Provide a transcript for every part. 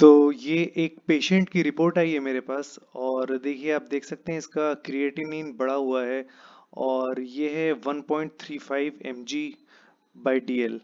तो ये एक पेशेंट की रिपोर्ट आई है मेरे पास और देखिए आप देख सकते हैं इसका क्रिएटिनिन बढ़ा हुआ है और ये है 1.35 mg/dl।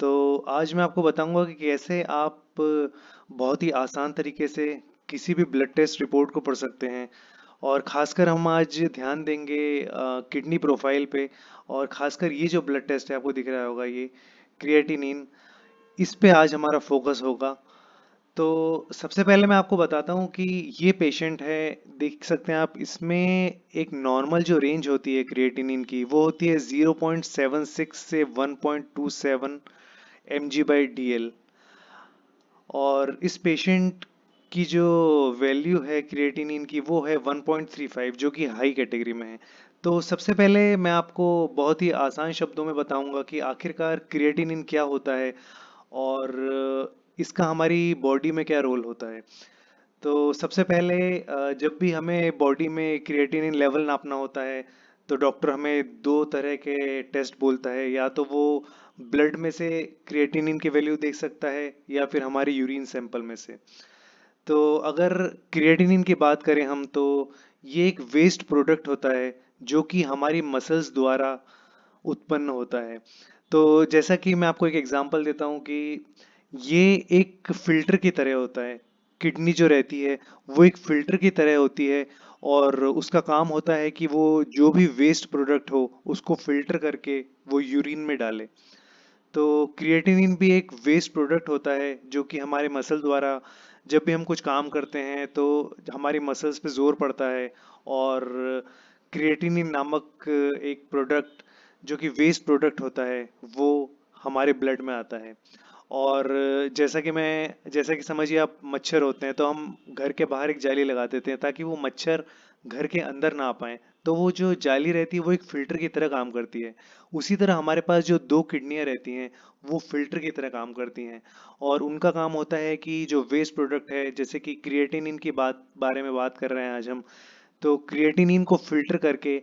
तो आज मैं आपको बताऊंगा कि कैसे आप बहुत ही आसान तरीके से किसी भी ब्लड टेस्ट रिपोर्ट को पढ़ सकते हैं। और खासकर हम आज ध्यान देंगे किडनी प्रोफाइल पे। और खासकर ये जो ब्लड टेस्ट है आपको दिख रहा होगा ये क्रिएटिनिन, इस पे आज हमारा फोकस होगा। तो सबसे पहले मैं आपको बताता हूँ कि ये पेशेंट है, देख सकते हैं आप इसमें एक नॉर्मल जो रेंज होती है क्रिएटिनिन की वो होती है 0.76 से 1.27 mg/dl। और इस पेशेंट की जो वैल्यू है क्रिएटिनिन की वो है 1.35 जो कि हाई कैटेगरी में है। तो सबसे पहले मैं आपको बहुत ही आसान शब्दों में बताऊंगा कि आखिरकार क्रिएटिनिन क्या होता है और इसका हमारी बॉडी में क्या रोल होता है। तो सबसे पहले जब भी हमें बॉडी में क्रिएटिनिन लेवल नापना होता है तो डॉक्टर हमें दो तरह के टेस्ट बोलता है, या तो वो ब्लड में से क्रिएटिनिन की वैल्यू देख सकता है या फिर हमारी यूरिन सैंपल में से। तो अगर क्रिएटिनिन की बात करें हम तो ये एक वेस्ट प्रोडक्ट होता है जो कि हमारी मसल्स द्वारा उत्पन्न होता है। तो जैसा कि मैं आपको एक एग्जांपल देता हूँ कि ये एक फिल्टर की तरह होता है। किडनी जो रहती है वो एक फिल्टर की तरह होती है और उसका काम होता है कि वो जो भी वेस्ट प्रोडक्ट हो उसको फिल्टर करके वो यूरिन में डाले। तो क्रिएटिनिन भी एक वेस्ट प्रोडक्ट होता है जो कि हमारे मसल द्वारा जब भी हम कुछ काम करते हैं तो हमारी मसल्स पे जोर पड़ता है और क्रिएटिनिन नामक एक प्रोडक्ट जो कि वेस्ट प्रोडक्ट होता है वो हमारे ब्लड में आता है। और जैसा कि समझिए आप मच्छर होते हैं तो हम घर के बाहर एक जाली लगा देते हैं ताकि वो मच्छर घर के अंदर ना आ पाए। तो वो जो जाली रहती है वो एक फिल्टर की तरह काम करती है। उसी तरह हमारे पास जो दो किडनियां रहती हैं वो फिल्टर की तरह काम करती हैं और उनका काम होता है कि जो वेस्ट प्रोडक्ट है जैसे कि क्रिएटिनिन की बारे में बात कर रहे हैं आज हम। तो क्रिएटिनिन को फिल्टर करके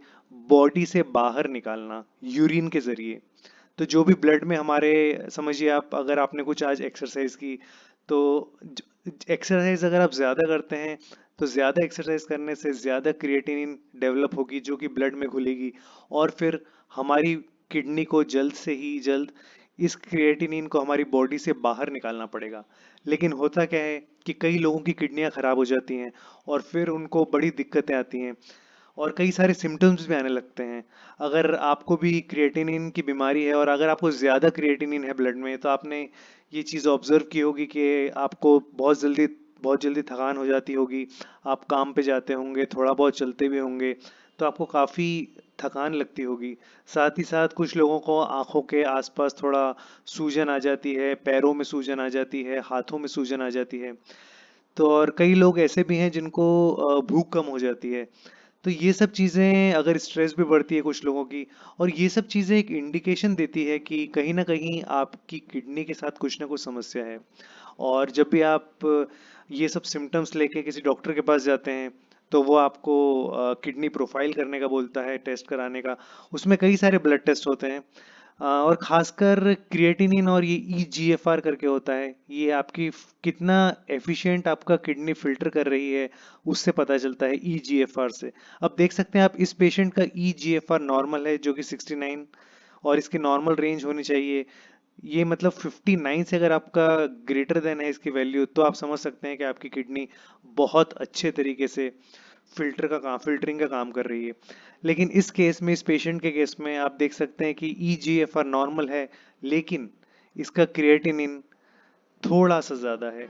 बॉडी से बाहर निकालना यूरिन के जरिए। तो जो भी ब्लड में हमारे, समझिए आप अगर आपने कुछ आज एक्सरसाइज की तो एक्सरसाइज अगर आप ज़्यादा करते हैं तो ज़्यादा एक्सरसाइज करने से ज़्यादा क्रिएटिनिन डेवलप होगी जो कि ब्लड में घुलेगी और फिर हमारी किडनी को जल्द से ही जल्द इस क्रिएटिनिन को हमारी बॉडी से बाहर निकालना पड़ेगा। लेकिन होता क्या है कि कई लोगों की किडनियां खराब हो जाती हैं और फिर उनको बड़ी दिक्कतें आती हैं और कई सारे सिम्टम्स भी आने लगते हैं। अगर आपको भी क्रिएटिनिन की बीमारी है और अगर आपको ज़्यादा क्रिएटिनिन है ब्लड में तो आपने ये चीज़ ऑब्जर्व की होगी कि आपको बहुत जल्दी थकान हो जाती होगी। आप काम पे जाते होंगे, थोड़ा बहुत चलते भी होंगे तो आपको काफ़ी थकान लगती होगी। साथ ही साथ कुछ लोगों को आंखों के आसपास थोड़ा सूजन आ जाती है, पैरों में सूजन आ जाती है, हाथों में सूजन आ जाती है। तो और कई लोग ऐसे भी हैं जिनको भूख कम हो जाती है। तो ये सब चीज़ें, अगर स्ट्रेस भी बढ़ती है कुछ लोगों की, और ये सब चीज़ें एक इंडिकेशन देती है कि कहीं ना कहीं आपकी किडनी के साथ कुछ ना कुछ समस्या है। और जब भी आप ये सब सिम्टम्स लेके किसी डॉक्टर के पास जाते हैं तो वो आपको किडनी प्रोफाइल करने का बोलता है, टेस्ट कराने का। उसमें कई सारे ब्लड टेस्ट होते हैं और खासकर क्रिएटिनिन और ये ईजीएफआर करके होता है। ये आपकी कितना एफिशिएंट आपका किडनी फिल्टर कर रही है उससे पता चलता है ईजीएफआर से। अब देख सकते हैं आप इस पेशेंट का ईजीएफआर नॉर्मल है जो कि 69 और इसकी नॉर्मल रेंज होनी चाहिए। ये मतलब 59 से अगर आपका ग्रेटर देन है इसकी वैल्यू तो आप समझ सकते हैं कि आपकी किडनी बहुत अच्छे तरीके से फिल्टरिंग का काम कर रही है। लेकिन इस केस में, इस पेशेंट के केस में आप देख सकते हैं कि ईजीएफआर नॉर्मल है लेकिन इसका क्रिएटिनिन थोड़ा सा ज्यादा है।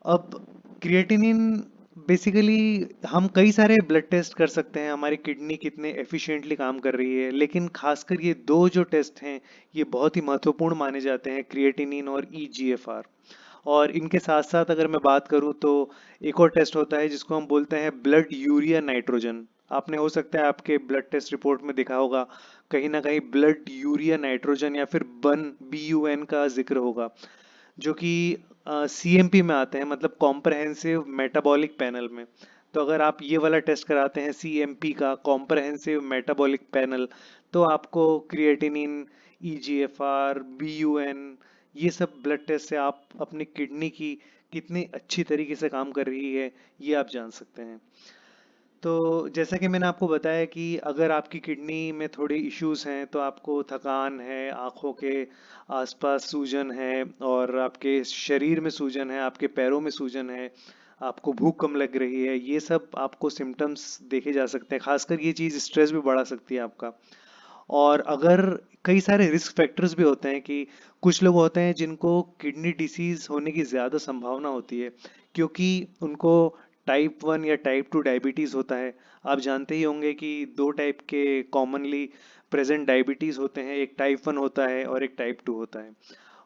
अब क्रिएटिनिन बेसिकली हम कई सारे ब्लड टेस्ट कर सकते हैं हमारी किडनी कितने एफिशिएंटली काम कर रही है, लेकिन खासकर ये दो जो टेस्ट हैं ये बहुत ही महत्वपूर्ण माने जाते हैं, क्रिएटिनिन और ईजीएफआर। और इनके साथ साथ अगर मैं बात करूं तो एक और टेस्ट होता है जिसको हम बोलते हैं ब्लड यूरिया नाइट्रोजन। आपने हो सकता है आपके ब्लड टेस्ट रिपोर्ट में देखा होगा कहीं ना कहीं ब्लड यूरिया नाइट्रोजन या फिर BUN का जिक्र होगा, जो कि CMP में आते हैं, मतलब कॉम्प्रहेंसिव मेटाबॉलिक पैनल में। तो अगर आप ये वाला टेस्ट कराते हैं CMP का, कॉम्प्रहेंसिव मेटाबॉलिक पैनल, तो आपको क्रिएटिनिन, EGFR, BUN, ये सब ब्लड टेस्ट से आप अपनी किडनी की कितनी अच्छी तरीके से काम कर रही है ये आप जान सकते हैं। तो जैसा कि मैंने आपको बताया कि अगर आपकी किडनी में थोड़े इश्यूज हैं तो आपको थकान है, आंखों के आसपास सूजन है और आपके शरीर में सूजन है, आपके पैरों में सूजन है, आपको भूख कम लग रही है, ये सब आपको सिम्टम्स देखे जा सकते हैं। खासकर ये चीज़ स्ट्रेस भी बढ़ा सकती है आपका। और अगर कई सारे रिस्क फैक्टर्स भी होते हैं कि कुछ लोग होते हैं जिनको किडनी डिसीज होने की ज़्यादा संभावना होती है क्योंकि उनको टाइप 1 या टाइप 2 डायबिटीज़ होता है। आप जानते ही होंगे कि दो टाइप के कॉमनली प्रेजेंट डायबिटीज़ होते हैं, एक टाइप 1 होता है और एक टाइप 2 होता है।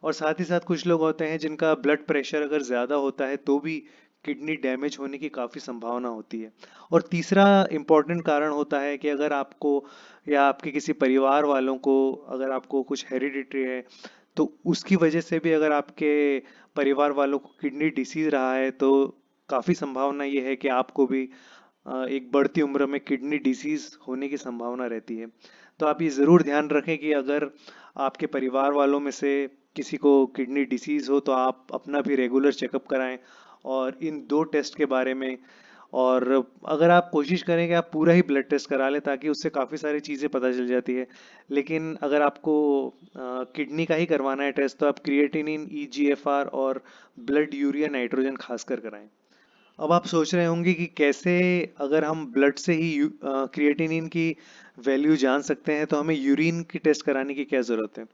और साथ ही साथ कुछ लोग होते हैं जिनका ब्लड प्रेशर अगर ज़्यादा होता है तो भी किडनी डैमेज होने की काफ़ी संभावना होती है। और तीसरा इम्पॉर्टेंट कारण होता है कि अगर आपको या आपके किसी परिवार वालों को, अगर आपको कुछ हेरिडिटरी है तो उसकी वजह से भी अगर आपके परिवार वालों को किडनी डिसीज रहा है तो काफ़ी संभावना ये है कि आपको भी एक बढ़ती उम्र में किडनी डिसीज होने की संभावना रहती है। तो आप ये ज़रूर ध्यान रखें कि अगर आपके परिवार वालों में से किसी को किडनी डिसीज हो तो आप अपना भी रेगुलर चेकअप कराएं और इन दो टेस्ट के बारे में। और अगर आप कोशिश करें कि आप पूरा ही ब्लड टेस्ट करा लें ताकि उससे काफ़ी सारी चीज़ें पता चल जाती है। लेकिन अगर आपको किडनी का ही करवाना है टेस्ट तो आप क्रिएटिनिन, ईजीएफआर और ब्लड यूरिया नाइट्रोजन खासकर कराएं। अब आप सोच रहे होंगे कि कैसे, अगर हम ब्लड से ही क्रिएटिनिन की वैल्यू जान सकते हैं तो हमें यूरिन की टेस्ट कराने की क्या ज़रूरत है।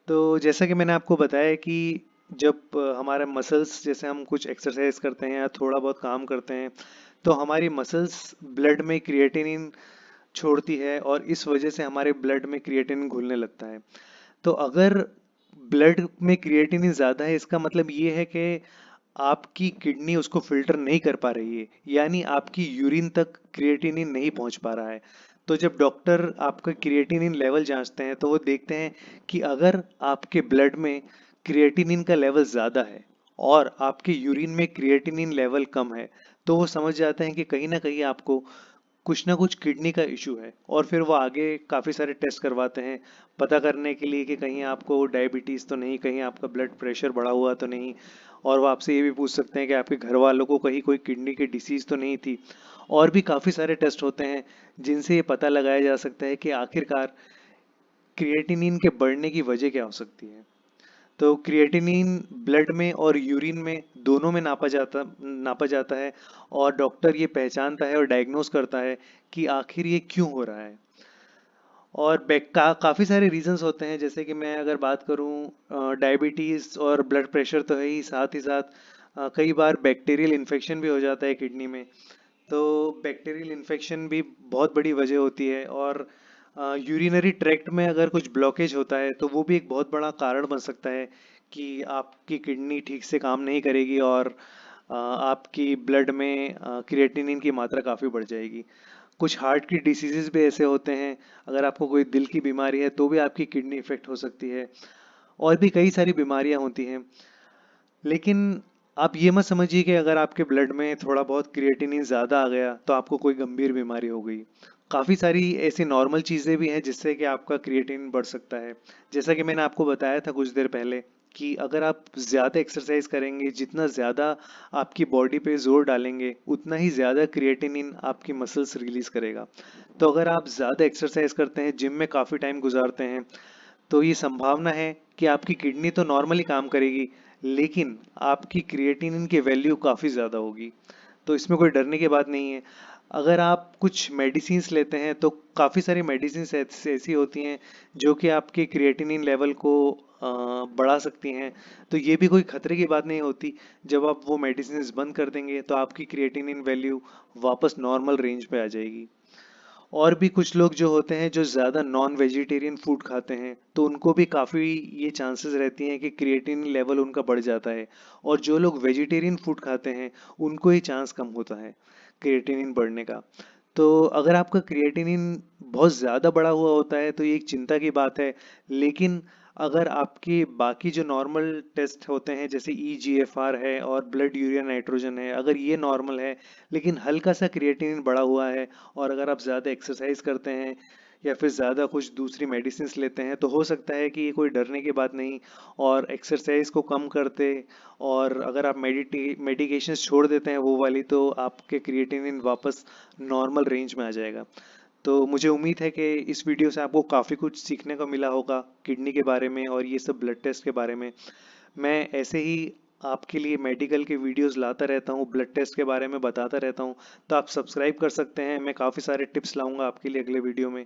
तो जैसा कि मैंने आपको बताया कि जब हमारे मसल्स, जैसे हम कुछ एक्सरसाइज करते हैं या थोड़ा बहुत काम करते हैं तो हमारी मसल्स ब्लड में क्रिएटिनिन छोड़ती है और इस वजह से हमारे ब्लड में क्रिएटिनिन घुलने लगता है। तो अगर ब्लड में क्रिएटिनिन ज़्यादा है इसका मतलब ये है कि आपकी किडनी उसको फिल्टर नहीं कर पा रही है, यानी आपकी यूरिन तक क्रिएटिनिन नहीं पहुंच पा रहा है। तो जब डॉक्टर आपका क्रिएटिनिन लेवल जांचते हैं तो वो देखते हैं कि अगर आपके ब्लड में क्रिएटिनिन का लेवल ज़्यादा है और आपके यूरिन में क्रिएटिनिन लेवल कम है तो वो समझ जाते हैं कि कहीं ना कहीं आपको कुछ ना कुछ किडनी का इशू है। और फिर वो आगे काफ़ी सारे टेस्ट करवाते हैं पता करने के लिए कि कहीं आपको डायबिटीज़ तो नहीं, कहीं आपका ब्लड प्रेशर बढ़ा हुआ तो नहीं। और वो आपसे ये भी पूछ सकते हैं कि आपके घर वालों को कहीं कोई किडनी की डिसीज़ तो नहीं थी। और भी काफ़ी सारे टेस्ट होते हैं जिनसे ये पता लगाया जा सकता है कि आखिरकार क्रिएटिनिन के बढ़ने की वजह क्या हो सकती है। तो क्रिएटिनिन ब्लड में और यूरिन में दोनों में नापा जाता है और डॉक्टर ये पहचानता है और डायग्नोस करता है कि आखिर ये क्यों हो रहा है। और काफ़ी सारे रीजंस होते हैं, जैसे कि मैं अगर बात करूं डायबिटीज़ और ब्लड प्रेशर तो है ही, साथ ही साथ कई बार बैक्टीरियल इन्फेक्शन भी हो जाता है किडनी में। तो बैक्टीरियल इन्फेक्शन भी बहुत बड़ी वजह होती है। और यूरिनरी ट्रैक्ट में अगर कुछ ब्लॉकेज होता है तो वो भी एक बहुत बड़ा कारण बन सकता है कि आपकी किडनी ठीक से काम नहीं करेगी और आपकी ब्लड में क्रिएटिनिन की मात्रा काफ़ी बढ़ जाएगी। कुछ हार्ट की डिसीजेज भी ऐसे होते हैं, अगर आपको कोई दिल की बीमारी है तो भी आपकी किडनी इफेक्ट हो सकती है। और भी कई सारी बीमारियां होती हैं। लेकिन आप ये मत समझिए कि अगर आपके ब्लड में थोड़ा बहुत क्रिएटिनिन ज़्यादा आ गया तो आपको कोई गंभीर बीमारी हो गई। काफ़ी सारी ऐसी नॉर्मल चीज़ें भी हैं जिससे कि आपका क्रिएटिनिन बढ़ सकता है। जैसा कि मैंने आपको बताया था कुछ देर पहले कि अगर आप ज़्यादा एक्सरसाइज करेंगे, जितना ज़्यादा आपकी बॉडी पे जोर डालेंगे उतना ही ज़्यादा क्रिएटिनिन आपकी मसल्स रिलीज करेगा। तो अगर आप ज़्यादा एक्सरसाइज करते हैं, जिम में काफ़ी टाइम गुजारते हैं, तो ये संभावना है कि आपकी किडनी तो नॉर्मली काम करेगी लेकिन आपकी क्रिएटिनिन की वैल्यू काफ़ी ज़्यादा होगी। तो इसमें कोई डरने की बात नहीं है। अगर आप कुछ मेडिसिन्स लेते हैं तो काफ़ी सारी मेडिसिन्स ऐसी होती हैं जो कि आपके क्रिएटिनिन लेवल को बढ़ा सकती हैं। तो ये भी कोई खतरे की बात नहीं होती। जब आप वो मेडिसिन्स बंद कर देंगे तो आपकी क्रिएटिनिन वैल्यू वापस नॉर्मल रेंज पे आ जाएगी। और भी कुछ लोग जो होते हैं जो ज़्यादा नॉन वेजिटेरियन फूड खाते हैं तो उनको भी काफ़ी ये चांसेस रहती हैं कि क्रिएटिनिन लेवल उनका बढ़ जाता है। और जो लोग वेजिटेरियन फूड खाते हैं उनको ही चांस कम होता है क्रिएटिनिन बढ़ने का। तो अगर आपका क्रिएटिनिन बहुत ज़्यादा बढ़ा हुआ होता है तो ये एक चिंता की बात है। लेकिन अगर आपकी बाकी जो नॉर्मल टेस्ट होते हैं जैसे ईजीएफआर है और ब्लड यूरिया नाइट्रोजन है, अगर ये नॉर्मल है लेकिन हल्का सा क्रिएटिनिन बढ़ा हुआ है और अगर आप ज़्यादा एक्सरसाइज करते हैं या फिर ज़्यादा कुछ दूसरी मेडिसिन्स लेते हैं, तो हो सकता है कि ये कोई डरने की बात नहीं। और एक्सरसाइज को कम करते, और अगर आप मेडिकेशंस छोड़ देते हैं वो वाली, तो आपके क्रिएटिनिन वापस नॉर्मल रेंज में आ जाएगा। तो मुझे उम्मीद है कि इस वीडियो से आपको काफ़ी कुछ सीखने को मिला होगा किडनी के बारे में और ये सब ब्लड टेस्ट के बारे में। मैं ऐसे ही आपके लिए मेडिकल के वीडियोस लाता रहता हूँ, ब्लड टेस्ट के बारे में बताता रहता हूँ। तो आप सब्सक्राइब कर सकते हैं, मैं काफ़ी सारे टिप्स लाऊंगा आपके लिए अगले वीडियो में।